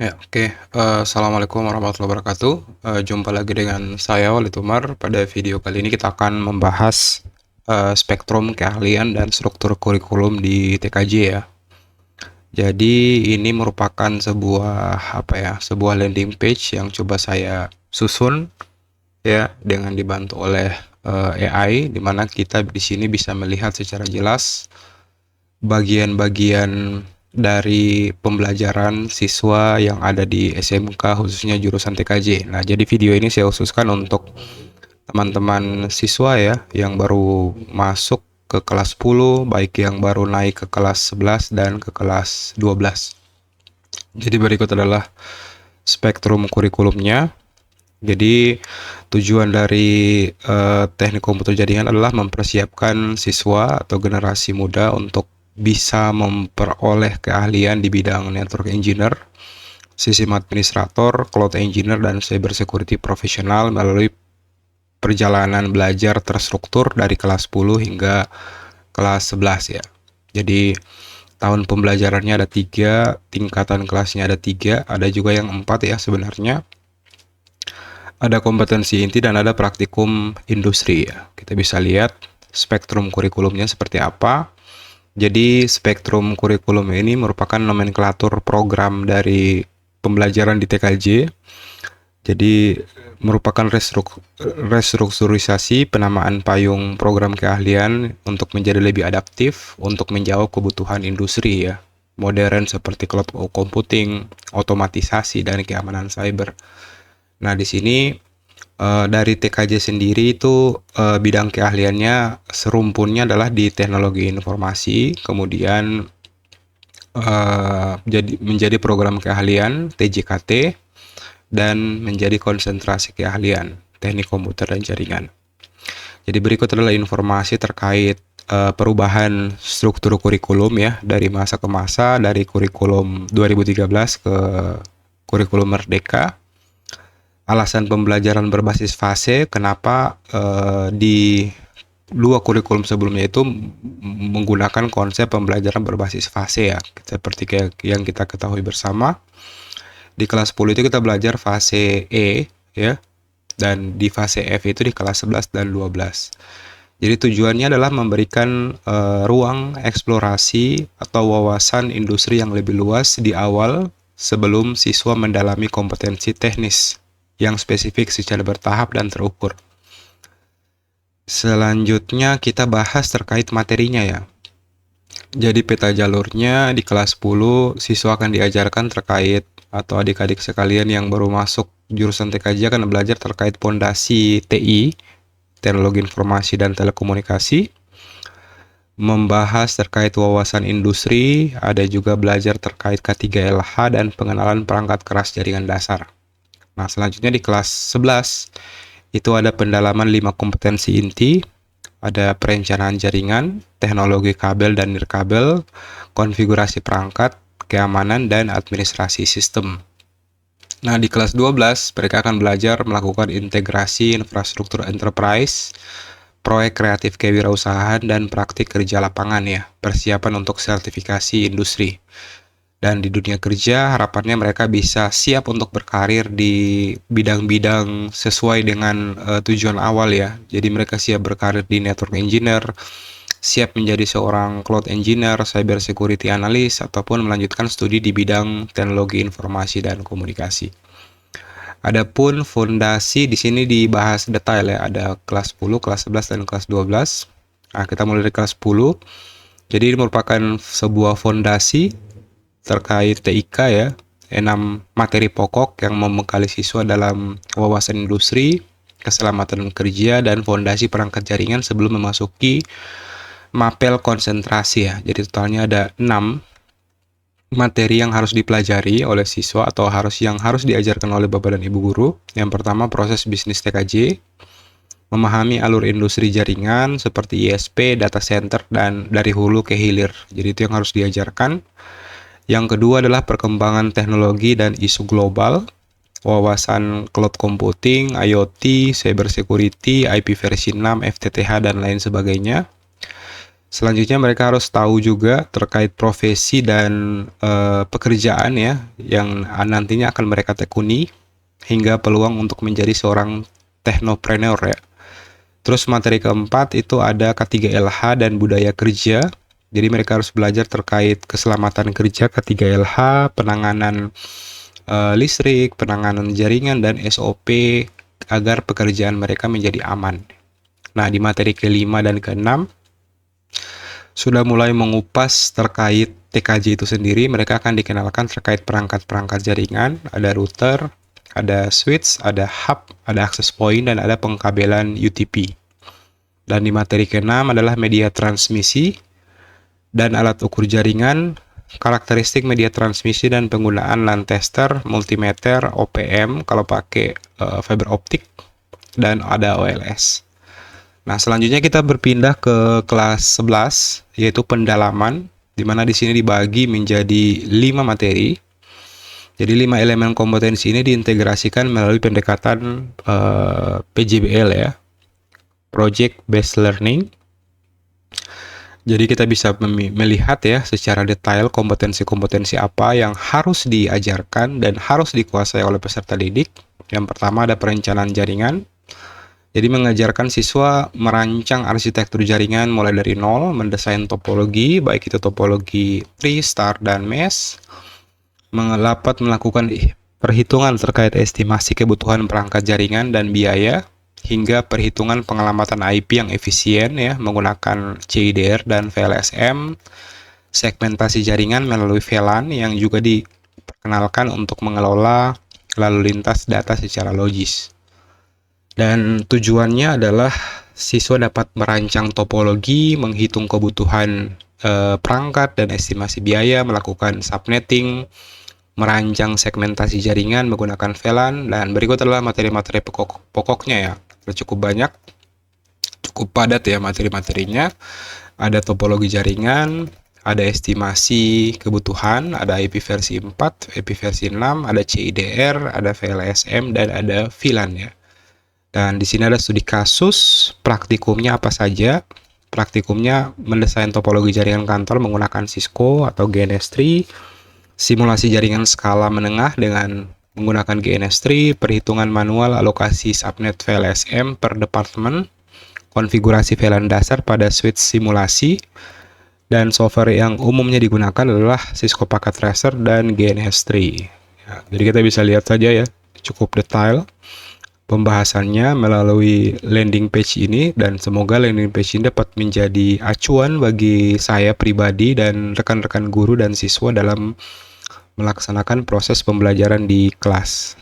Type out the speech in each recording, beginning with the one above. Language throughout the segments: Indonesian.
Ya, oke. Assalamualaikum warahmatullahi wabarakatuh. Jumpa lagi dengan saya Walid Umar. Pada video kali ini kita akan membahas spektrum keahlian dan struktur kurikulum di TKJ ya. Jadi ini merupakan sebuah landing page yang coba saya susun ya dengan dibantu oleh AI, di mana kita di sini bisa melihat secara jelas bagian-bagian dari pembelajaran siswa yang ada di SMK khususnya jurusan TKJ. Nah, jadi video ini saya khususkan untuk teman-teman siswa ya yang baru masuk ke kelas 10, baik yang baru naik ke kelas 11 dan ke kelas 12. Jadi berikut adalah spektrum kurikulumnya. Jadi tujuan dari teknik komputer jaringan adalah mempersiapkan siswa atau generasi muda untuk bisa memperoleh keahlian di bidang network engineer, sistem administrator, cloud engineer, dan cyber security profesional melalui perjalanan belajar terstruktur dari kelas 10 hingga kelas 11 ya. Jadi tahun pembelajarannya ada 3, tingkatan kelasnya ada 3, ada juga yang 4 ya sebenarnya. Ada kompetensi inti dan ada praktikum industri ya. Kita bisa lihat spektrum kurikulumnya seperti apa. Jadi spektrum kurikulum ini merupakan nomenklatur program dari pembelajaran di TKJ. Jadi merupakan restrukturisasi penamaan payung program keahlian untuk menjadi lebih adaptif untuk menjawab kebutuhan industri ya. Modern seperti cloud computing, otomatisasi, dan keamanan cyber. Nah, di sini dari TKJ sendiri itu bidang keahliannya serumpunnya adalah di teknologi informasi, kemudian menjadi program keahlian TJKT, dan menjadi konsentrasi keahlian teknik komputer dan jaringan. Jadi berikut adalah informasi terkait perubahan struktur kurikulum ya dari masa ke masa, dari kurikulum 2013 ke kurikulum Merdeka. Alasan pembelajaran berbasis fase, kenapa di dua kurikulum sebelumnya itu menggunakan konsep pembelajaran berbasis fase ya, seperti kayak yang kita ketahui bersama. Di kelas 10 itu kita belajar fase E ya, dan di fase F itu di kelas 11 dan 12. Jadi tujuannya adalah memberikan ruang eksplorasi atau wawasan industri yang lebih luas di awal sebelum siswa mendalami kompetensi teknis yang spesifik secara bertahap dan terukur. Selanjutnya kita bahas terkait materinya ya. Jadi peta jalurnya di kelas 10 siswa akan diajarkan terkait, atau adik-adik sekalian yang baru masuk jurusan TKJ akan belajar terkait pondasi TI, teknologi informasi dan telekomunikasi, membahas terkait wawasan industri, ada juga belajar terkait K3LH dan pengenalan perangkat keras jaringan dasar. Nah, selanjutnya di kelas 11 itu ada pendalaman 5 kompetensi inti, ada perencanaan jaringan, teknologi kabel dan nirkabel, konfigurasi perangkat, keamanan, dan administrasi sistem. Nah, di kelas 12 mereka akan belajar melakukan integrasi infrastruktur enterprise, proyek kreatif kewirausahaan, dan praktik kerja lapangan ya, persiapan untuk sertifikasi industri. Dan di dunia kerja harapannya mereka bisa siap untuk berkarir di bidang-bidang sesuai dengan tujuan awal ya. Jadi mereka siap berkarir di network engineer, siap menjadi seorang cloud engineer, cyber security analyst, ataupun melanjutkan studi di bidang teknologi informasi dan komunikasi. Adapun fondasi di sini dibahas detail ya, ada kelas 10, kelas 11, dan kelas 12. Nah, kita mulai dari kelas 10. Jadi ini merupakan sebuah fondasi terkait TIK ya, 6 materi pokok yang membekali siswa dalam wawasan industri, keselamatan kerja, dan fondasi perangkat jaringan sebelum memasuki mapel konsentrasi ya. Jadi totalnya ada 6 materi yang harus dipelajari oleh siswa atau yang harus diajarkan oleh Bapak dan Ibu guru. Yang pertama, proses bisnis TKJ, memahami alur industri jaringan seperti ISP, data center, dan dari hulu ke hilir. Jadi itu yang harus diajarkan. Yang kedua adalah perkembangan teknologi dan isu global, wawasan cloud computing, IoT, cyber security, IP versi 6, FTTH, dan lain sebagainya. Selanjutnya mereka harus tahu juga terkait profesi dan pekerjaan ya yang nantinya akan mereka tekuni hingga peluang untuk menjadi seorang teknopreneur ya. Terus materi keempat itu ada K3LH dan budaya kerja. Jadi mereka harus belajar terkait keselamatan kerja K3LH, penanganan listrik, penanganan jaringan, dan SOP agar pekerjaan mereka menjadi aman. Nah, di materi kelima dan keenam sudah mulai mengupas terkait TKJ itu sendiri. Mereka akan dikenalkan terkait perangkat-perangkat jaringan, ada router, ada switch, ada hub, ada access point, dan ada pengkabelan UTP. Dan di materi keenam adalah media transmisi dan alat ukur jaringan, karakteristik media transmisi dan penggunaan LAN tester, multimeter, OPM kalau pakai fiber optik, dan ada OLS. Nah, selanjutnya kita berpindah ke kelas 11, yaitu pendalaman, di mana di sini dibagi menjadi 5 materi. Jadi 5 elemen kompetensi ini diintegrasikan melalui pendekatan PJBL ya, Project Based Learning. Jadi kita bisa melihat ya secara detail kompetensi-kompetensi apa yang harus diajarkan dan harus dikuasai oleh peserta didik. Yang pertama ada perencanaan jaringan. Jadi mengajarkan siswa merancang arsitektur jaringan mulai dari nol, mendesain topologi, baik itu topologi tree, star, dan mesh, dapat melakukan perhitungan terkait estimasi kebutuhan perangkat jaringan dan biaya, hingga perhitungan pengelamatan IP yang efisien ya menggunakan CIDR dan VLSM, segmentasi jaringan melalui VLAN yang juga diperkenalkan untuk mengelola lalu lintas data secara logis. Dan tujuannya adalah siswa dapat merancang topologi, menghitung kebutuhan perangkat dan estimasi biaya, melakukan subnetting, merancang segmentasi jaringan menggunakan VLAN, dan berikut adalah materi-materi pokoknya ya. Cukup banyak, cukup padat ya materi-materinya. Ada topologi jaringan, ada estimasi kebutuhan, ada IP versi 4, IP versi 6, ada CIDR, ada VLSM, dan ada VLAN ya. Dan di sini ada studi kasus, praktikumnya apa saja. Praktikumnya mendesain topologi jaringan kantor menggunakan Cisco atau GNS3, simulasi jaringan skala menengah dengan menggunakan GNS3, perhitungan manual alokasi subnet VLSM per departemen, konfigurasi VLAN dasar pada switch simulasi, dan software yang umumnya digunakan adalah Cisco Packet Tracer dan GNS3. Ya, jadi kita bisa lihat saja ya, cukup detail pembahasannya melalui landing page ini, dan semoga landing page ini dapat menjadi acuan bagi saya pribadi dan rekan-rekan guru dan siswa dalam melaksanakan proses pembelajaran di kelas.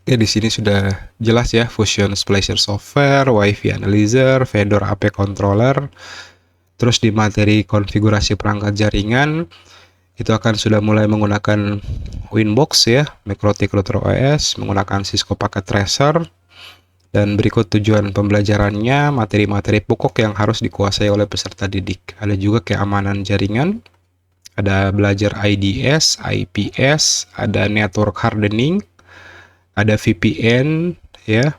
Oke, di sini sudah jelas ya, Fusion Splicer Software, Wi-Fi Analyzer, Fedora AP Controller. Terus di materi konfigurasi perangkat jaringan itu akan sudah mulai menggunakan Winbox ya, MikroTik Router OS, menggunakan Cisco Packet Tracer. Dan berikut tujuan pembelajarannya, materi-materi pokok yang harus dikuasai oleh peserta didik. Ada juga keamanan jaringan, ada belajar IDS, IPS, ada network hardening, ada VPN ya,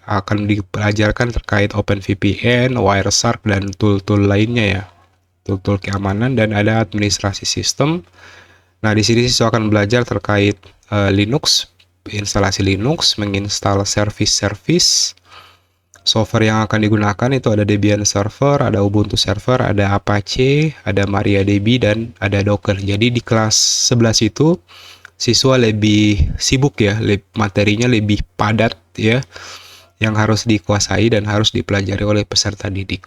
akan dipelajarkan terkait OpenVPN, Wireshark, dan tool-tool lainnya ya, tool-tool keamanan, dan ada administrasi sistem. Nah, di sini siswa akan belajar terkait Linux, instalasi Linux, menginstal service-service. Software yang akan digunakan itu ada Debian Server, ada Ubuntu Server, ada Apache, ada MariaDB, dan ada Docker. Jadi di kelas 11 itu siswa lebih sibuk ya, materinya lebih padat ya, yang harus dikuasai dan harus dipelajari oleh peserta didik.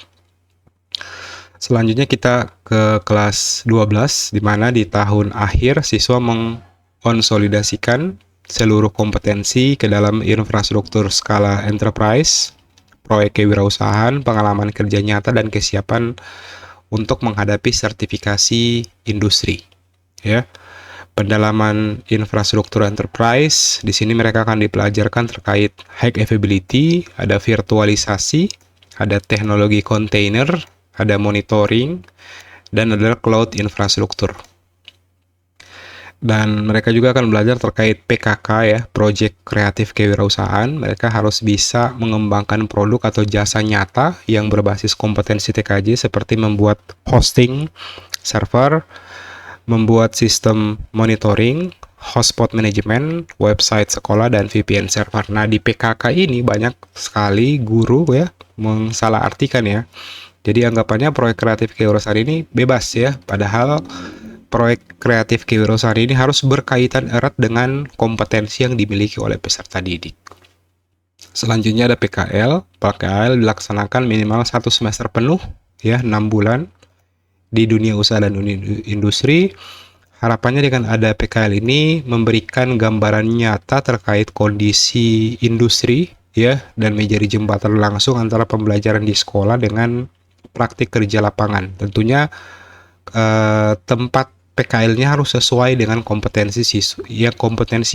Selanjutnya kita ke kelas 12, di mana di tahun akhir siswa mengkonsolidasikan seluruh kompetensi ke dalam infrastruktur skala enterprise, proyek kewirausahaan, pengalaman kerja nyata, dan kesiapan untuk menghadapi sertifikasi industri. Ya, pendalaman infrastruktur enterprise, di sini mereka akan dipelajarkan terkait high availability, ada virtualisasi, ada teknologi container, ada monitoring, dan ada cloud infrastruktur. Dan mereka juga akan belajar terkait PKK ya, Project Kreatif Kewirausahaan. Mereka harus bisa mengembangkan produk atau jasa nyata yang berbasis kompetensi TKJ seperti membuat hosting server, membuat sistem monitoring, hotspot manajemen, website sekolah, dan VPN server. Nah, di PKK ini banyak sekali guru ya mensalahartikan ya. Jadi anggapannya proyek kreatif kewirausahaan ini bebas ya, padahal proyek kreatif kewirausahaan ini harus berkaitan erat dengan kompetensi yang dimiliki oleh peserta didik. Selanjutnya ada PKL. PKL dilaksanakan minimal 1 semester penuh ya, 6 bulan di dunia usaha dan industri. Harapannya dengan ada PKL ini memberikan gambaran nyata terkait kondisi industri ya, dan menjadi jembatan langsung antara pembelajaran di sekolah dengan praktik kerja lapangan. Tentunya tempat PKL-nya harus sesuai dengan kompetensi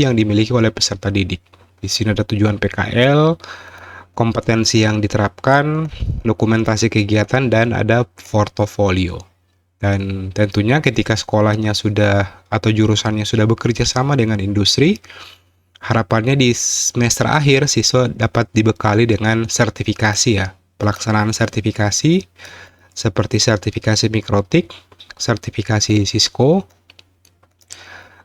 yang dimiliki oleh peserta didik. Di sini ada tujuan PKL, kompetensi yang diterapkan, dokumentasi kegiatan, dan ada portofolio. Dan tentunya ketika sekolahnya sudah atau jurusannya sudah bekerja sama dengan industri, harapannya di semester akhir siswa dapat dibekali dengan sertifikasi ya. Pelaksanaan sertifikasi seperti sertifikasi Mikrotik, sertifikasi Cisco,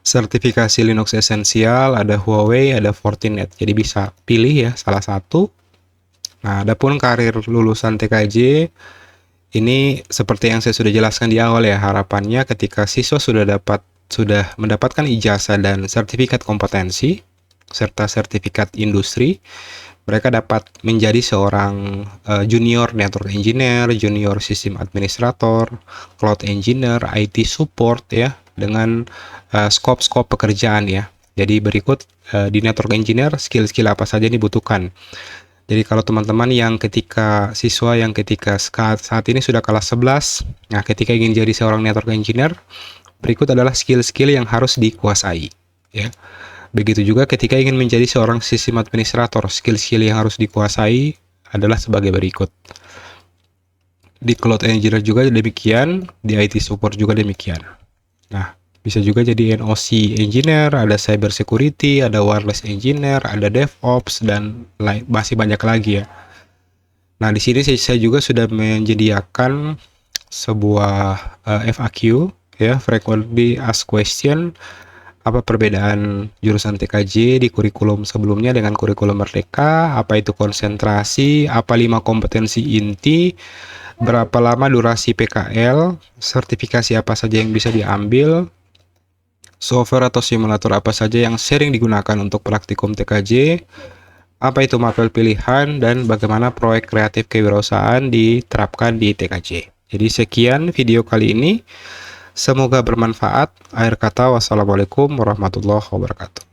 sertifikasi Linux esensial, ada Huawei, ada Fortinet. Jadi bisa pilih ya salah satu. Nah, adapun karir lulusan TKJ ini seperti yang saya sudah jelaskan di awal ya, harapannya ketika siswa sudah mendapatkan ijazah dan sertifikat kompetensi serta sertifikat industri, mereka dapat menjadi seorang junior network engineer, junior sistem administrator, cloud engineer, IT support ya, dengan skop-skop pekerjaan ya. Jadi berikut di network engineer skill-skill apa saja yang dibutuhkan. Jadi kalau teman-teman siswa yang ketika saat ini sudah kelas 11, nah ketika ingin jadi seorang network engineer, berikut adalah skill-skill yang harus dikuasai ya. Begitu juga ketika ingin menjadi seorang sistem administrator, skill-skill yang harus dikuasai adalah sebagai berikut. Di cloud engineer juga demikian, di IT support juga demikian. Nah, bisa juga jadi NOC engineer, ada cyber security, ada wireless engineer, ada DevOps, dan masih banyak lagi ya. Nah, di sini saya juga sudah menyediakan sebuah FAQ ya, frequently asked question. Apa perbedaan jurusan TKJ di kurikulum sebelumnya dengan kurikulum Merdeka? Apa itu konsentrasi? Apa 5 kompetensi inti? Berapa lama durasi PKL? Sertifikasi apa saja yang bisa diambil? Software atau simulator apa saja yang sering digunakan untuk praktikum TKJ? Apa itu mapel pilihan? Dan bagaimana proyek kreatif kewirausahaan diterapkan di TKJ? Jadi sekian video kali ini. Semoga bermanfaat. Akhir kata, wassalamualaikum warahmatullahi wabarakatuh.